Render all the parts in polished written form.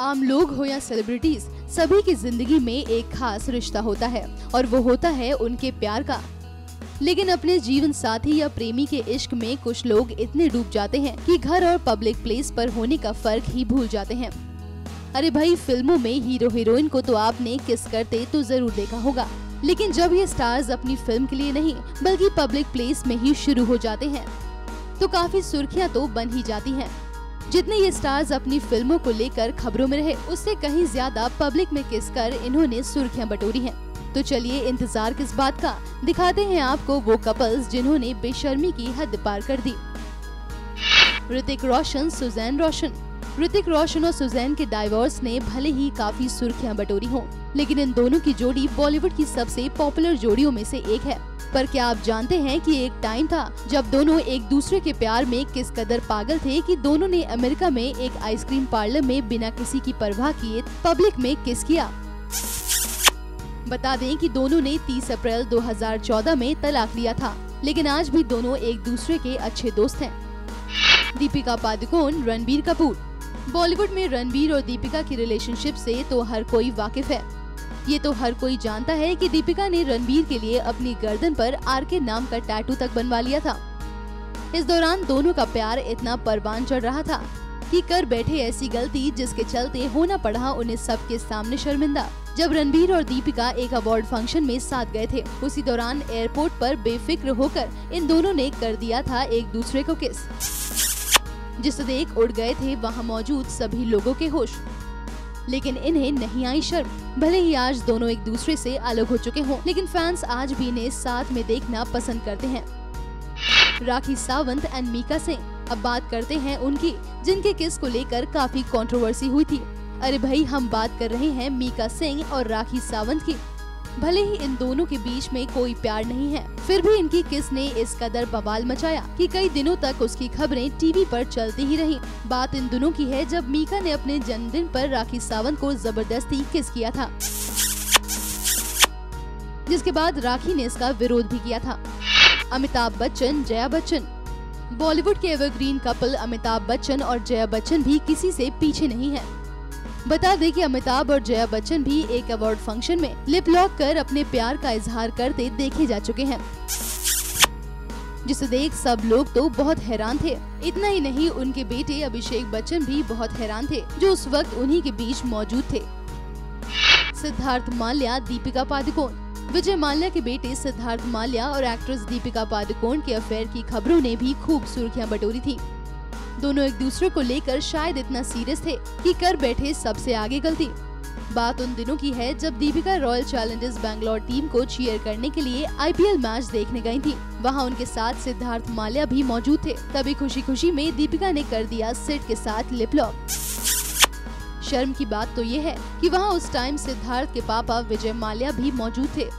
आम लोग हो या सेलिब्रिटीज, सभी की जिंदगी में एक खास रिश्ता होता है और वो होता है उनके प्यार का। लेकिन अपने जीवन साथी या प्रेमी के इश्क में कुछ लोग इतने डूब जाते हैं कि घर और पब्लिक प्लेस पर होने का फर्क ही भूल जाते हैं। अरे भाई, फिल्मों में हीरो हीरोइन को तो आपने किस करते तो जरूर देखा होगा, लेकिन जब ये स्टार्स अपनी फिल्म के लिए नहीं बल्कि पब्लिक प्लेस में ही शुरू हो जाते हैं तो काफी सुर्खियां तो बन ही जाती हैं। जितने ये स्टार्स अपनी फिल्मों को लेकर खबरों में रहे, उससे कहीं ज्यादा पब्लिक में किस कर इन्होंने सुर्खियां बटोरी हैं। तो चलिए, इंतजार किस बात का, दिखाते हैं आपको वो कपल्स जिन्होंने बेशर्मी की हद पार कर दी। ऋतिक रोशन, सुजैन रोशन। ऋतिक रोशन और सुजैन के डाइवोर्स ने भले ही काफी सुर्खियां बटोरी हों, लेकिन इन दोनों की जोड़ी बॉलीवुड की सबसे पॉपुलर जोड़ियों में से एक है। पर क्या आप जानते हैं कि एक टाइम था जब दोनों एक दूसरे के प्यार में किस कदर पागल थे कि दोनों ने अमेरिका में एक आइसक्रीम पार्लर में बिना किसी की परवाह किए पब्लिक में किस किया। बता दें कि दोनों ने 30 अप्रैल 2014 में तलाक लिया था, लेकिन आज भी दोनों एक दूसरे के अच्छे दोस्त हैं। दीपिका पादुकोण, रणबीर कपूर। बॉलीवुड में रणबीर और दीपिका की रिलेशनशिप से तो हर कोई वाकिफ है। ये तो हर कोई जानता है कि दीपिका ने रणबीर के लिए अपनी गर्दन पर आरके नाम का टैटू तक बनवा लिया था। इस दौरान दोनों का प्यार इतना परवान चढ़ रहा था कि कर बैठे ऐसी गलती जिसके चलते होना पड़ा उन्हें सबके सामने शर्मिंदा। जब रणबीर और दीपिका एक अवार्ड फंक्शन में साथ गए थे, उसी दौरान एयरपोर्ट पर बेफिक्र होकर इन दोनों ने कर दिया था एक दूसरे को किस, जिसे देख उड़ गए थे वहाँ मौजूद सभी लोगों के होश। लेकिन इन्हें नहीं आई शर्म। भले ही आज दोनों एक दूसरे से अलग हो चुके हों, लेकिन फैंस आज भी इन्हें साथ में देखना पसंद करते हैं। राखी सावंत एंड मीका सिंह। अब बात करते हैं उनकी, जिनके किस को लेकर काफी कंट्रोवर्सी हुई थी। अरे भाई, हम बात कर रहे हैं मीका सिंह और राखी सावंत की। भले ही इन दोनों के बीच में कोई प्यार नहीं है, फिर भी इनकी किस ने इस कदर बवाल मचाया कि कई दिनों तक उसकी खबरें टीवी पर चलती ही रहीं। बात इन दिनों की है जब मीका ने अपने जन्मदिन पर राखी सावंत को जबरदस्ती किस किया था, जिसके बाद राखी ने इसका विरोध भी किया था। अमिताभ बच्चन, जया बच्चन। बॉलीवुड के एवरग्रीन कपल अमिताभ बच्चन और जया बच्चन भी किसी से पीछे नहीं है। बता दें कि अमिताभ और जया बच्चन भी एक अवार्ड फंक्शन में लिप लॉक कर अपने प्यार का इजहार करते देखे जा चुके हैं, जिसे देख सब लोग तो बहुत हैरान थे। इतना ही नहीं, उनके बेटे अभिषेक बच्चन भी बहुत हैरान थे, जो उस वक्त उन्हीं के बीच मौजूद थे। सिद्धार्थ माल्या, दीपिका पादुकोण। विजय माल्या के बेटे सिद्धार्थ माल्या और एक्ट्रेस दीपिका पादुकोण के अफेयर की खबरों ने भी खूब सुर्खियां बटोरी थी। दोनों एक दूसरे को लेकर शायद इतना सीरियस थे कि कर बैठे सबसे आगे गलती। बात उन दिनों की है जब Deepika royal Challengers Bangalore team को चीयर करने के लिए IPL मैच देखने गई थी। वहां उनके साथ सिद्धार्थ माल्या भी मौजूद थे। तभी खुशी खुशी में दीपिका ने कर दिया सिड के साथ लिप लॉक। शर्म की बात तो ये है कि वहां उस टाइम सिद्धार्थ के पापा विजय माल्या भी मौजूद थे।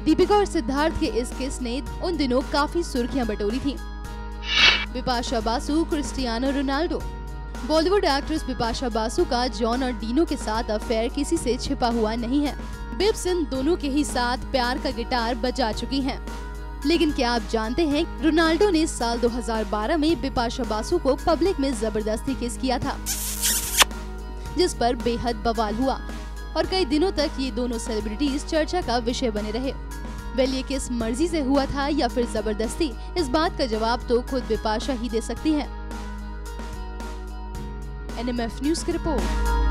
दीपिका और सिद्धार्थ के इस किस ने उन दिनों काफी सुर्खियां बटोरी थी। Bipasha Basu, Cristiano Ronaldo. Bollywood actress Bipasha Basu का जॉन और डीनो के साथ अफेयर किसी से छिपा हुआ नहीं है। बिप्स इन दोनों के ही साथ प्यार का गिटार बजा चुकी हैं। लेकिन क्या आप जानते हैं, रोनाल्डो ने साल 2012 में बिपाशा बासु को पब्लिक में जबरदस्ती किस किया था, जिस पर बेहद बवाल हुआ और कई दिनों तक ये दोनों सेलिब्रिटीज चर्चा का विषय बने रहे। वेल, ये किस मर्जी से हुआ था या फिर जबरदस्ती, इस बात का जवाब तो खुद बिपाशा ही दे सकती हैं। NMF न्यूज की रिपोर्ट।